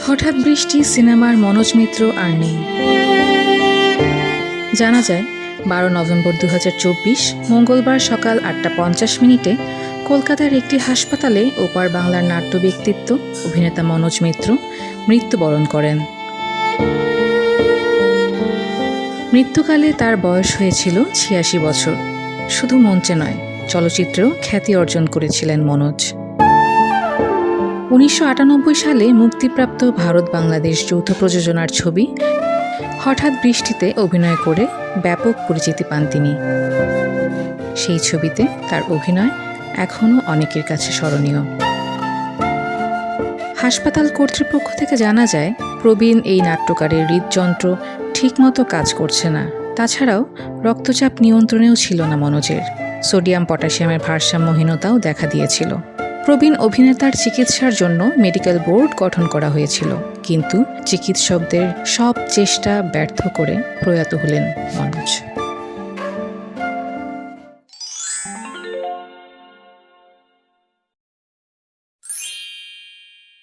হঠাৎ বৃষ্টি সিনেমার মনোজ মিত্র আর নেই। জানা যায় 12 নভেম্বর 2024 মঙ্গলবার সকাল 8:50 কলকাতার একটি হাসপাতালে ওপার বাংলার নাট্য ব্যক্তিত্ব অভিনেতা মনোজ মিত্র মৃত্যুবরণ করেন। মৃত্যুকালে তার বয়স হয়েছিল 86 বছর। শুধু মঞ্চে নয়, চলচ্চিত্রেও খ্যাতি অর্জন করেছিলেন মনোজ। 1998 সালে মুক্তিপ্রাপ্ত ভারত বাংলাদেশ যৌথ প্রযোজনার ছবি হঠাৎ বৃষ্টিতে অভিনয় করে ব্যাপক পরিচিতি পান তিনি। সেই ছবিতে তার অভিনয় এখনও অনেকের কাছে স্মরণীয়। হাসপাতাল কর্তৃপক্ষ থেকে জানা যায়, প্রবীণ এই নাট্যকারের হৃদযন্ত্র ঠিকমতো কাজ করছে না। তাছাড়াও রক্তচাপ নিয়ন্ত্রণেও ছিল না মনোজের। সোডিয়াম পটাশিয়ামের ভারসাম্যহীনতাও দেখা দিয়েছিল। প্রবীণ অভিনেতার চিকিৎসার জন্য মেডিকেল বোর্ড গঠন করা হয়েছিল, কিন্তু চিকিৎসকদের সব চেষ্টা ব্যর্থ করে প্রয়াত হলেন মনোজ।